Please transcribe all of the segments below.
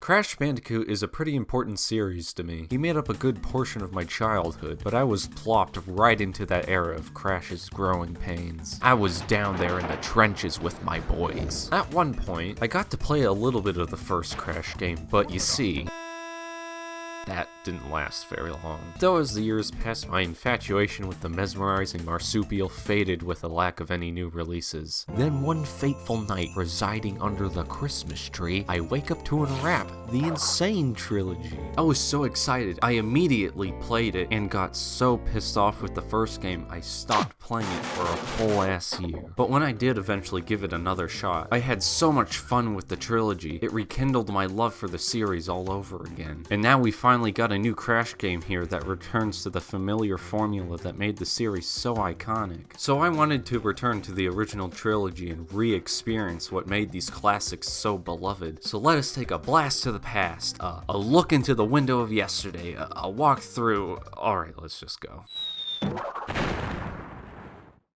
Crash Bandicoot is a pretty important series to me. He made up a good portion of my childhood, but I was plopped right into that era of Crash's growing pains. I was down there in the trenches with my boys. At one point, I got to play a little bit of the first Crash game, but you see, that didn't last very long. Though as the years passed, my infatuation with the mesmerizing marsupial faded with the lack of any new releases. Then one fateful night, residing under the Christmas tree, I wake up to and rap the Insane Trilogy. I was so excited, I immediately played it and got so pissed off with the first game, I stopped playing it for a whole ass year. But when I did eventually give it another shot, I had so much fun with the trilogy, it rekindled my love for the series all over again. And now we finally got a new Crash game here that returns to the familiar formula that made the series so iconic. So I wanted to return to the original trilogy and re-experience what made these classics so beloved. So let us take a blast to the past, a look into the window of yesterday, a walk through. Alright, let's just go.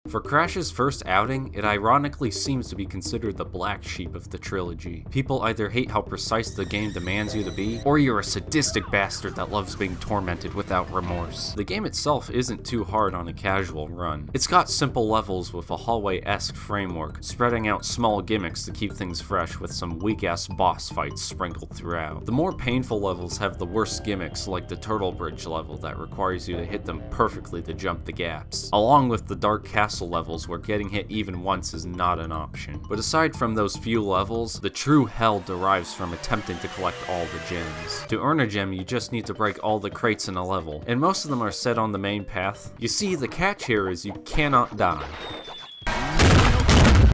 For Crash's first outing, it ironically seems to be considered the black sheep of the trilogy. People either hate how precise the game demands you to be, or you're a sadistic bastard that loves being tormented without remorse. The game itself isn't too hard on a casual run. It's got simple levels with a hallway-esque framework, spreading out small gimmicks to keep things fresh with some weak-ass boss fights sprinkled throughout. The more painful levels have the worst gimmicks, like the Turtle Bridge level that requires you to hit them perfectly to jump the gaps, along with the Dark Castle levels where getting hit even once is not an option. But aside from those few levels, the true hell derives from attempting to collect all the gems. To earn a gem, you just need to break all the crates in a level, and most of them are set on the main path. You see, the catch here is you cannot die.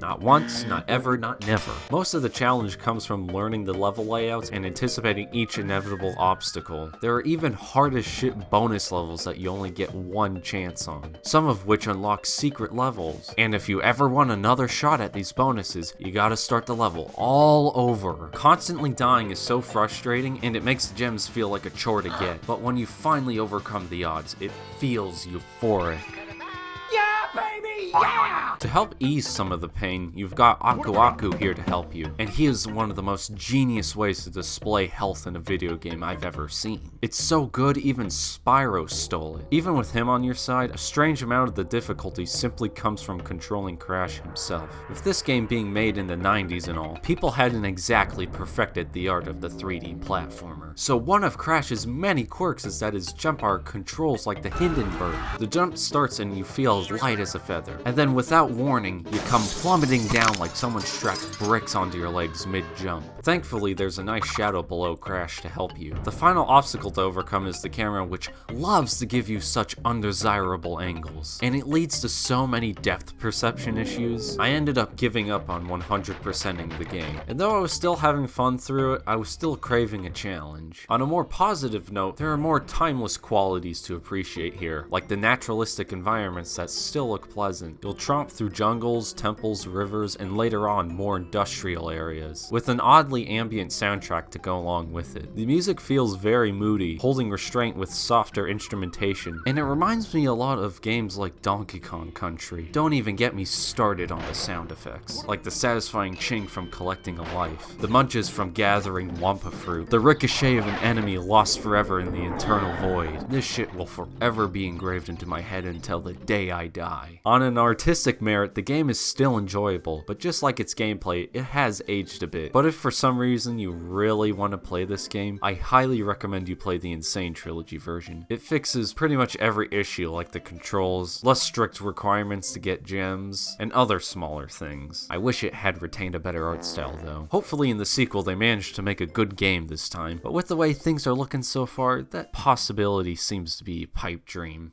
Not once, not ever, not never. Most of the challenge comes from learning the level layouts and anticipating each inevitable obstacle. There are even hard as shit bonus levels that you only get one chance on, some of which unlock secret levels. And if you ever want another shot at these bonuses, you gotta start the level all over. Constantly dying is so frustrating, and it makes the gems feel like a chore to get. But when you finally overcome the odds, it feels euphoric. Yeah, baby, yeah! To help ease some of the pain, you've got Aku Aku here to help you, and he is one of the most genius ways to display health in a video game I've ever seen. It's so good even Spyro stole it. Even with him on your side, a strange amount of the difficulty simply comes from controlling Crash himself. With this game being made in the 90s and all, people hadn't exactly perfected the art of the 3D platformer. So one of Crash's many quirks is that his jump arc controls like the Hindenburg. The jump starts and you feel as light as a feather, and then without warning, you come plummeting down like someone strapped bricks onto your legs mid-jump. Thankfully, there's a nice shadow below Crash to help you. The final obstacle to overcome is the camera, which loves to give you such undesirable angles, and it leads to so many depth perception issues. I ended up giving up on 100%ing the game, and though I was still having fun through it, I was still craving a challenge. On a more positive note, there are more timeless qualities to appreciate here, like the naturalistic environments that still look pleasant. You'll tromp through jungles, temples, rivers, and later on more industrial areas, with an oddly ambient soundtrack to go along with it. The music feels very moody, holding restraint with softer instrumentation, and it reminds me a lot of games like Donkey Kong Country. Don't even get me started on the sound effects, like the satisfying ching from collecting a life, the munches from gathering Wampa fruit, the ricochet of an enemy lost forever in the eternal void. This shit will forever be engraved into my head until the day I die. On an artistic merit, the game is still enjoyable, but just like its gameplay, it has aged a bit. But if for some reason you really want to play this game, I highly recommend you play the Insane Trilogy version. It fixes pretty much every issue, like the controls, less strict requirements to get gems, and other smaller things. I wish it had retained a better art style though. Hopefully in the sequel they managed to make a good game this time, but with the way things are looking so far, that possibility seems to be a pipe dream.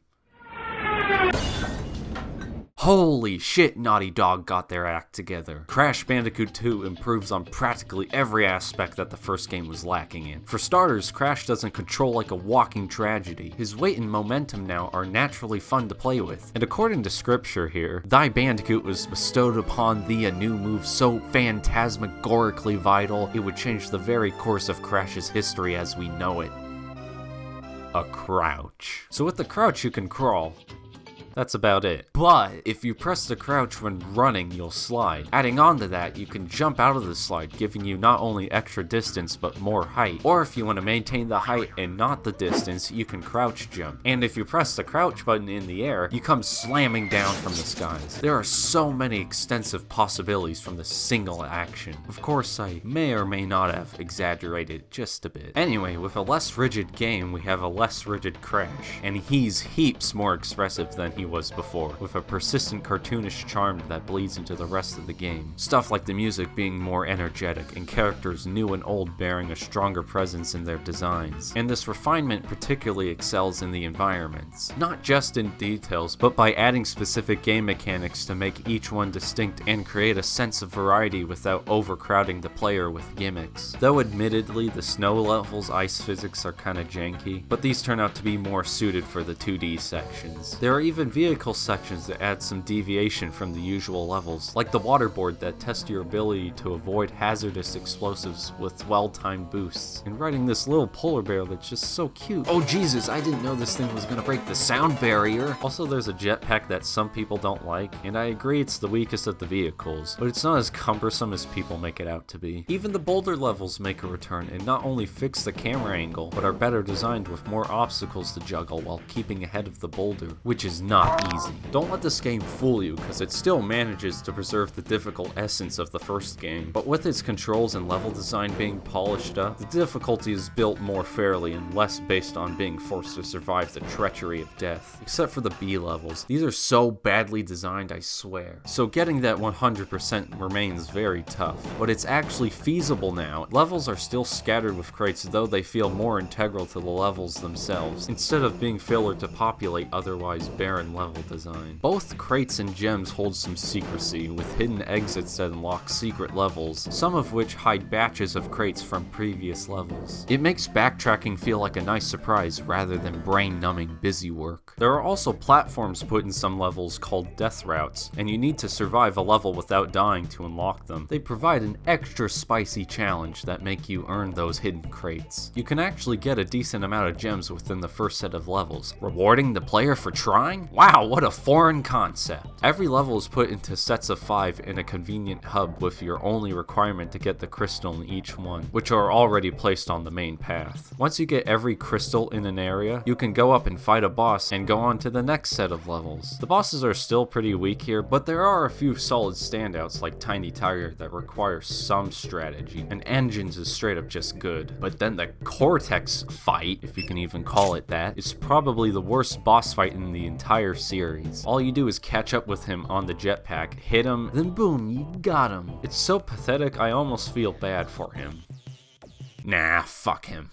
Holy shit, Naughty Dog got their act together. Crash Bandicoot 2 improves on practically every aspect that the first game was lacking in. For starters, Crash doesn't control like a walking tragedy. His weight and momentum now are naturally fun to play with. And according to scripture here, Thy Bandicoot was bestowed upon thee a new move so phantasmagorically vital, it would change the very course of Crash's history as we know it. A crouch. So with the crouch you can crawl. That's about it. But if you press the crouch when running, you'll slide. Adding on to that, you can jump out of the slide, giving you not only extra distance but more height. Or if you want to maintain the height and not the distance, you can crouch jump. And if you press the crouch button in the air, you come slamming down from the skies. There are so many extensive possibilities from this single action. Of course, I may or may not have exaggerated just a bit. Anyway, with a less rigid game, we have a less rigid Crash, and he's heaps more expressive than he was before, with a persistent cartoonish charm that bleeds into the rest of the game. Stuff like the music being more energetic, and characters new and old bearing a stronger presence in their designs. And this refinement particularly excels in the environments. Not just in details, but by adding specific game mechanics to make each one distinct and create a sense of variety without overcrowding the player with gimmicks. Though admittedly the snow levels ice physics are kinda janky, but these turn out to be more suited for the 2D sections. There are even vehicle sections that add some deviation from the usual levels, like the waterboard that tests your ability to avoid hazardous explosives with well-timed boosts, and riding this little polar bear that's just so cute. Oh Jesus, I didn't know this thing was gonna break the sound barrier! Also, there's a jetpack that some people don't like, and I agree it's the weakest of the vehicles, but it's not as cumbersome as people make it out to be. Even the boulder levels make a return and not only fix the camera angle, but are better designed with more obstacles to juggle while keeping ahead of the boulder, which is not easy. Don't let this game fool you, because it still manages to preserve the difficult essence of the first game, but with its controls and level design being polished up, the difficulty is built more fairly and less based on being forced to survive the treachery of death. Except for the B levels. These are so badly designed, I swear. So getting that 100% remains very tough, but it's actually feasible now. Levels are still scattered with crates, though they feel more integral to the levels themselves, instead of being filler to populate otherwise barren level design. Both crates and gems hold some secrecy, with hidden exits that unlock secret levels, some of which hide batches of crates from previous levels. It makes backtracking feel like a nice surprise rather than brain-numbing busy work. There are also platforms put in some levels called death routes, and you need to survive a level without dying to unlock them. They provide an extra spicy challenge that make you earn those hidden crates. You can actually get a decent amount of gems within the first set of levels, rewarding the player for trying? Wow, what a foreign concept. Every level is put into sets of 5 in a convenient hub with your only requirement to get the crystal in each one, which are already placed on the main path. Once you get every crystal in an area, you can go up and fight a boss and go on to the next set of levels. The bosses are still pretty weak here, but there are a few solid standouts like Tiny Tiger that require some strategy, and Engines is straight up just good. But then the Cortex fight, if you can even call it that, is probably the worst boss fight in the entire series. All you do is catch up with him on the jetpack, hit him, then boom, you got him. It's so pathetic I almost feel bad for him. Nah, fuck him.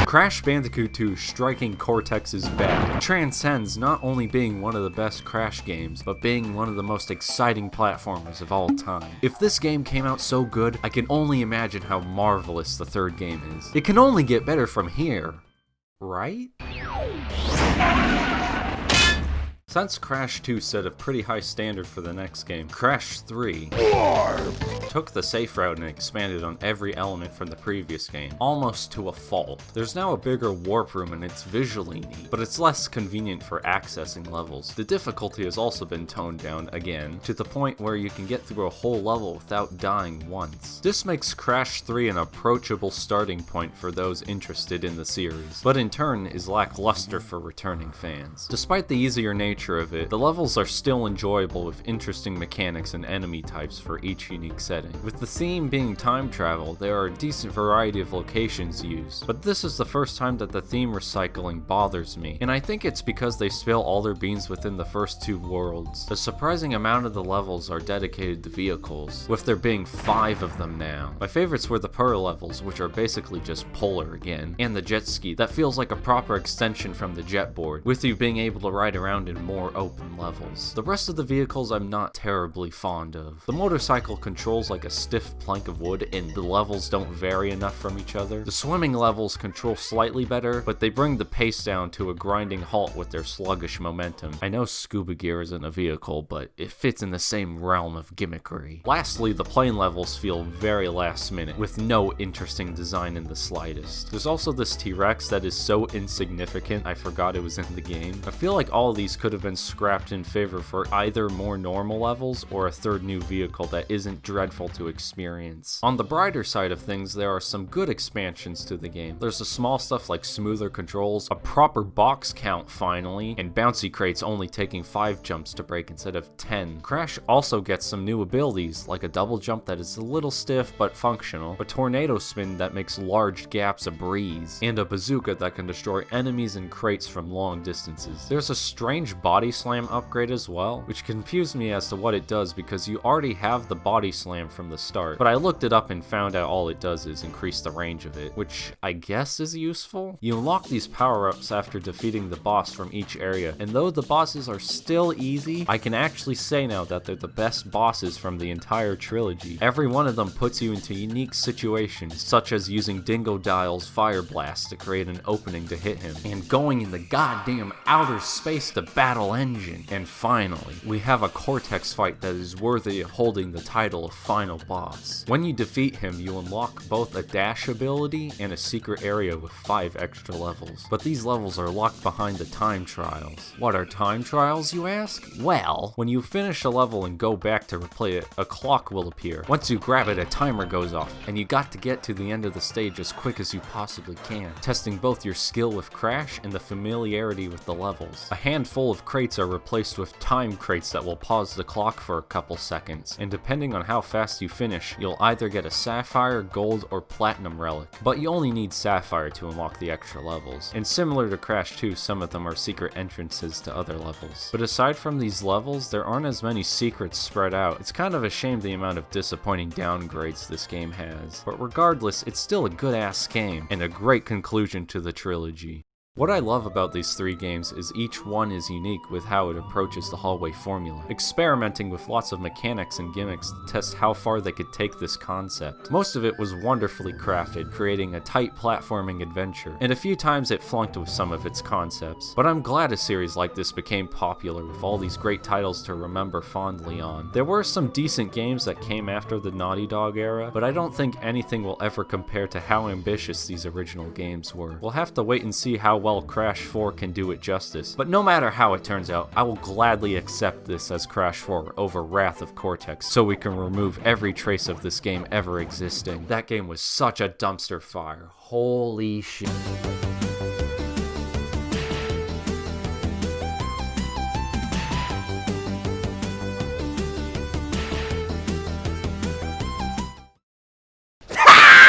Crash Bandicoot 2 striking Cortex's back transcends not only being one of the best Crash games, but being one of the most exciting platformers of all time. If this game came out so good, I can only imagine how marvelous the third game is. It can only get better from here, right? Since Crash 2 set a pretty high standard for the next game, Crash 3 took the safe route and expanded on every element from the previous game, almost to a fault. There's now a bigger warp room and it's visually neat, but it's less convenient for accessing levels. The difficulty has also been toned down again, to the point where you can get through a whole level without dying once. This makes Crash 3 an approachable starting point for those interested in the series, but in turn is lackluster for returning fans. Despite the easier nature of it, the levels are still enjoyable with interesting mechanics and enemy types for each unique setting. With the theme being time travel, there are a decent variety of locations used, but this is the first time that the theme recycling bothers me, and I think it's because they spill all their beans within the first 2 worlds. A surprising amount of the levels are dedicated to vehicles, with there being 5 of them now. My favorites were the Pearl levels, which are basically just polar again, and the jet ski that feels like a proper extension from the jet board, with you being able to ride around in more open levels. The rest of the vehicles I'm not terribly fond of. The motorcycle controls like a stiff plank of wood and the levels don't vary enough from each other. The swimming levels control slightly better, but they bring the pace down to a grinding halt with their sluggish momentum. I know scuba gear isn't a vehicle, but it fits in the same realm of gimmickry. Lastly, the plane levels feel very last minute, with no interesting design in the slightest. There's also this T-Rex that is so insignificant I forgot it was in the game. I feel like all of these could have have been scrapped in favor for either more normal levels or a third new vehicle that isn't dreadful to experience. On the brighter side of things, there are some good expansions to the game. There's the small stuff like smoother controls, a proper box count finally, and bouncy crates only taking 5 jumps to break instead of 10. Crash also gets some new abilities, like a double jump that is a little stiff but functional, a tornado spin that makes large gaps a breeze, and a bazooka that can destroy enemies and crates from long distances. There's a strange body slam upgrade as well, which confused me as to what it does because you already have the body slam from the start, but I looked it up and found out all it does is increase the range of it, which I guess is useful. You unlock these power-ups after defeating the boss from each area, and though the bosses are still easy, I can actually say now that they're the best bosses from the entire trilogy. Every one of them puts you into unique situations, such as using Dingodile's Fire Blast to create an opening to hit him, and going in the goddamn outer space to battle Engine. And finally, we have a Cortex fight that is worthy of holding the title of final boss. When you defeat him, you unlock both a dash ability and a secret area with 5 extra levels. But these levels are locked behind the time trials. What are time trials, you ask? Well, when you finish a level and go back to replay it, a clock will appear. Once you grab it, a timer goes off, and you got to get to the end of the stage as quick as you possibly can, testing both your skill with Crash and the familiarity with the levels. A handful of crates are replaced with time crates that will pause the clock for a couple seconds, and depending on how fast you finish, you'll either get a Sapphire, Gold, or Platinum relic, but you only need Sapphire to unlock the extra levels. And similar to Crash 2, some of them are secret entrances to other levels. But aside from these levels, there aren't as many secrets spread out. It's kind of a shame the amount of disappointing downgrades this game has. But regardless, it's still a good-ass game, and a great conclusion to the trilogy. What I love about these 3 games is each one is unique with how it approaches the hallway formula, experimenting with lots of mechanics and gimmicks to test how far they could take this concept. Most of it was wonderfully crafted, creating a tight platforming adventure, and a few times it flunked with some of its concepts. But I'm glad a series like this became popular with all these great titles to remember fondly on. There were some decent games that came after the Naughty Dog era, but I don't think anything will ever compare to how ambitious these original games were. We'll have to wait and see how well Crash 4 can do it justice, but no matter how it turns out, I will gladly accept this as Crash 4 over Wrath of Cortex, so we can remove every trace of this game ever existing. That game was such a dumpster fire. Holy shit.